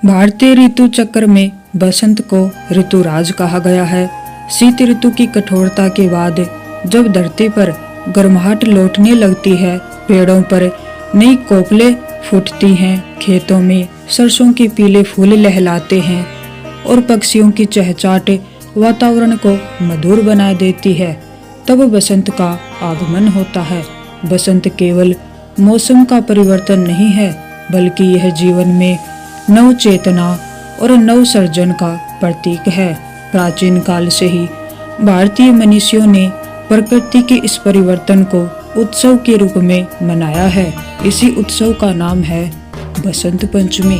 भारतीय ऋतु चक्र में बसंत को ऋतुराज कहा गया है। शीत ऋतु की कठोरता के बाद जब धरती पर गर्माहट लौटने लगती है, पेड़ों पर नई कोपलें फूटती हैं, खेतों में सरसों के पीले फूल लहलाते हैं और पक्षियों की चहचहाट वातावरण को मधुर बना देती है, तब बसंत का आगमन होता है। बसंत केवल मौसम का परिवर्तन नहीं है, बल्कि यह जीवन में नव चेतना और नव सर्जन का प्रतीक है। प्राचीन काल से ही भारतीय मनीषियों ने प्रकृति के इस परिवर्तन को उत्सव के रूप में मनाया है। इसी उत्सव का नाम है बसंत पंचमी।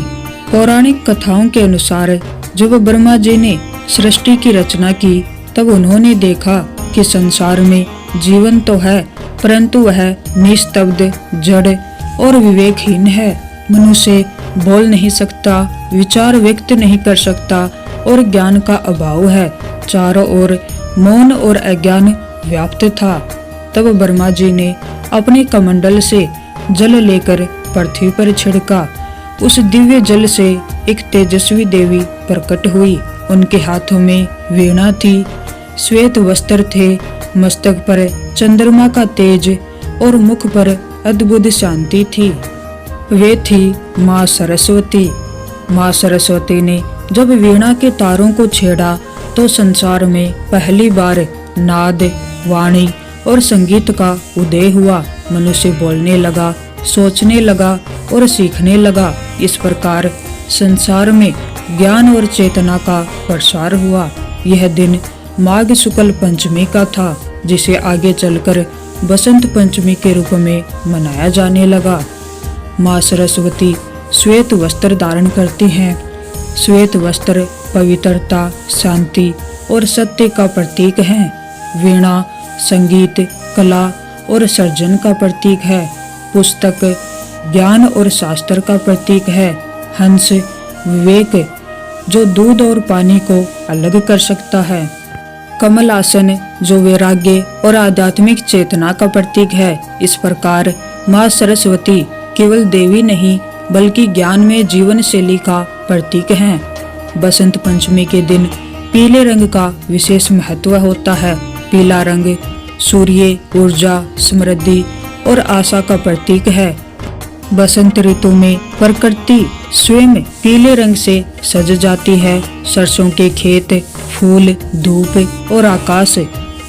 पौराणिक कथाओं के अनुसार जब ब्रह्मा जी ने सृष्टि की रचना की, तब उन्होंने देखा कि संसार में जीवन तो है, परंतु वह निस्तब्ध, जड़ और विवेकहीन है। मनुष्य बोल नहीं सकता, विचार व्यक्त नहीं कर सकता और ज्ञान का अभाव है। चारों ओर मौन और अज्ञान व्याप्त था। तब ब्रह्मा जी ने अपने कमंडल से जल लेकर पृथ्वी पर छिड़का। उस दिव्य जल से एक तेजस्वी देवी प्रकट हुई। उनके हाथों में वीणा थी, श्वेत वस्त्र थे, मस्तक पर चंद्रमा का तेज और मुख पर अद्भुत शांति थी। वे थी माँ सरस्वती। माँ सरस्वती ने जब वीणा के तारों को छेड़ा तो संसार में पहली बार नाद, वाणी और संगीत का उदय हुआ। मनुष्य बोलने लगा, सोचने लगा और सीखने लगा। इस प्रकार संसार में ज्ञान और चेतना का प्रसार हुआ। यह दिन माघ शुक्ल पंचमी का था, जिसे आगे चलकर बसंत पंचमी के रूप में मनाया जाने लगा। माँ सरस्वती श्वेत वस्त्र धारण करती हैं। श्वेत वस्त्र पवित्रता, शांति और सत्य का प्रतीक है। वीणा संगीत, कला और सर्जन का प्रतीक है। पुस्तक ज्ञान और शास्त्र का प्रतीक है। हंस विवेक, जो दूध और पानी को अलग कर सकता है। कमल आसन, जो वैराग्य और आध्यात्मिक चेतना का प्रतीक है। इस प्रकार माँ सरस्वती केवल देवी नहीं, बल्कि ज्ञान में जीवन शैली का प्रतीक हैं। बसंत पंचमी के दिन पीले रंग का विशेष महत्व होता है। पीला रंग सूर्य, ऊर्जा, समृद्धि और आशा का प्रतीक है। बसंत ऋतु में प्रकृति स्वयं पीले रंग से सज जाती है। सरसों के खेत, फूल, धूप और आकाश।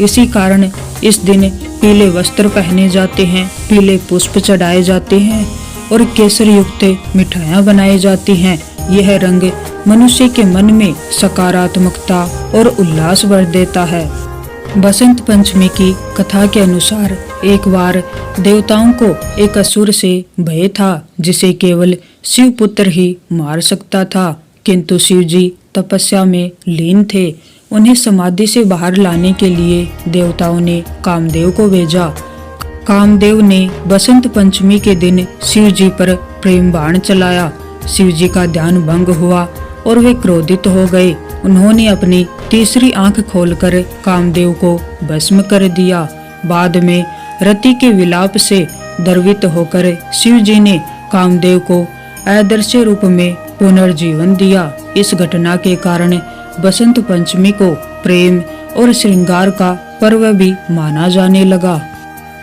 इसी कारण इस दिन पीले वस्त्र पहने जाते हैं, पीले पुष्प चढ़ाए जाते हैं और केसर युक्त मिठाइयाँ बनाई जाती हैं। यह रंग मनुष्य के मन में सकारात्मकता और उल्लास भर देता है। बसंत पंचमी की कथा के अनुसार एक बार देवताओं को एक असुर से भय था, जिसे केवल शिव पुत्र ही मार सकता था। किंतु शिव जी तपस्या में लीन थे। उन्हें समाधि से बाहर लाने के लिए देवताओं ने कामदेव को भेजा। कामदेव ने बसंत पंचमी के दिन शिव जी पर प्रेम बाण चलाया। शिव जी का ध्यान भंग हुआ और वे क्रोधित हो गए। उन्होंने अपनी तीसरी आंख खोलकर कामदेव को भस्म कर दिया। बाद में रति के विलाप से द्रवित होकर शिव जी ने कामदेव को अदृश्य रूप में पुनर्जीवन दिया। इस घटना के कारण बसंत पंचमी को प्रेम और श्रृंगार का पर्व भी माना जाने लगा।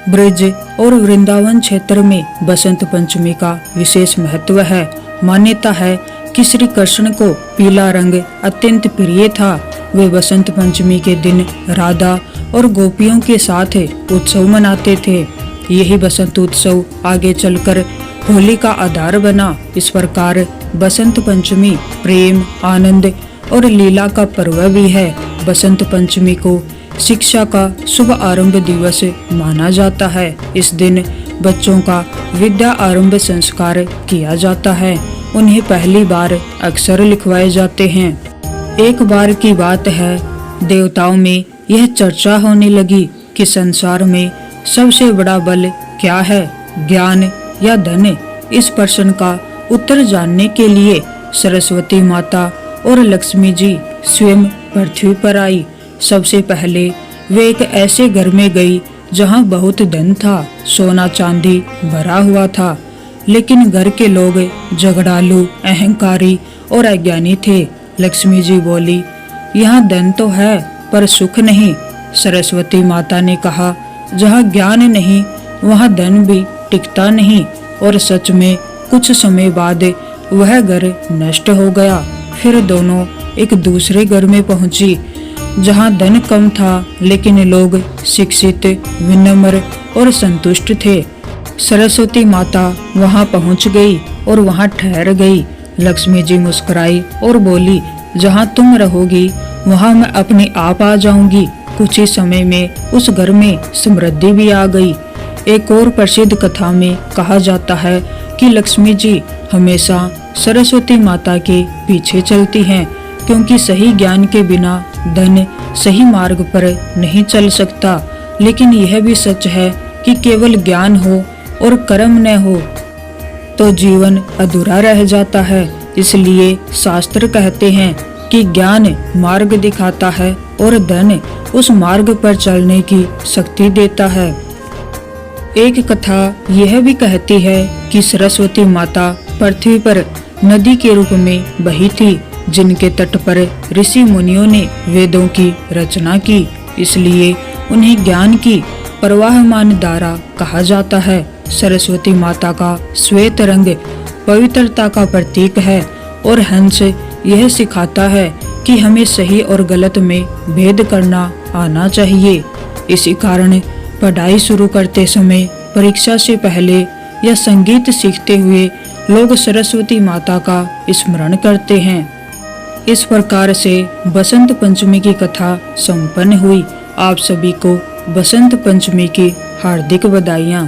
ब्रज और वृंदावन क्षेत्र में बसंत पंचमी का विशेष महत्व है। मान्यता है कि श्री कृष्ण को पीला रंग अत्यंत प्रिय था। वे बसंत पंचमी के दिन राधा और गोपियों के साथ उत्सव मनाते थे। यही बसंत उत्सव आगे चलकर होली का आधार बना। इस प्रकार बसंत पंचमी प्रेम, आनंद और लीला का पर्व भी है। बसंत पंचमी को शिक्षा का शुभ आरंभ दिवस माना जाता है। इस दिन बच्चों का विद्या आरंभ संस्कार किया जाता है। उन्हें पहली बार अक्षर लिखवाए जाते हैं। एक बार की बात है, देवताओं में यह चर्चा होने लगी कि संसार में सबसे बड़ा बल क्या है, ज्ञान या धन। इस प्रश्न का उत्तर जानने के लिए सरस्वती माता और लक्ष्मी जी स्वयं पृथ्वी पर आई। सबसे पहले वे एक ऐसे घर में गई जहां बहुत धन था, सोना चांदी भरा हुआ था। लेकिन घर के लोग झगड़ालू, अहंकारी और अज्ञानी थे। लक्ष्मी जी बोली, यहाँ धन तो है पर सुख नहीं। सरस्वती माता ने कहा, जहाँ ज्ञान नहीं वहाँ धन भी टिकता नहीं। और सच में कुछ समय बाद वह घर नष्ट हो गया। फिर दोनों एक दूसरे घर में पहुंची, जहाँ धन कम था लेकिन लोग शिक्षित, विनम्र और संतुष्ट थे। सरस्वती माता वहां पहुंच गई और वहां ठहर गई। लक्ष्मी जी मुस्कुराई और बोली, जहां तुम रहोगी वहां मैं अपने आप आ जाऊंगी। कुछ ही समय में उस घर में समृद्धि भी आ गई। एक और प्रसिद्ध कथा में कहा जाता है कि लक्ष्मी जी हमेशा सरस्वती माता के पीछे चलती हैं, क्योंकि सही ज्ञान के बिना धन सही मार्ग पर नहीं चल सकता। लेकिन यह भी सच है कि केवल ज्ञान हो और कर्म न हो तो जीवन अधूरा रह जाता है। इसलिए शास्त्र कहते हैं कि ज्ञान मार्ग दिखाता है और धन उस मार्ग पर चलने की शक्ति देता है। एक कथा यह भी कहती है कि सरस्वती माता पृथ्वी पर नदी के रूप में बही थी, जिनके तट पर ऋषि मुनियों ने वेदों की रचना की। इसलिए उन्हें ज्ञान की प्रवाहमान धारा कहा जाता है। सरस्वती माता का श्वेत रंग पवित्रता का प्रतीक है और हंस यह सिखाता है कि हमें सही और गलत में भेद करना आना चाहिए। इसी कारण पढ़ाई शुरू करते समय, परीक्षा से पहले या संगीत सीखते हुए लोग सरस्वती माता का स्मरण करते हैं। इस प्रकार से बसंत पंचमी की कथा संपन्न हुई। आप सभी को बसंत पंचमी की हार्दिक बधाइयाँ।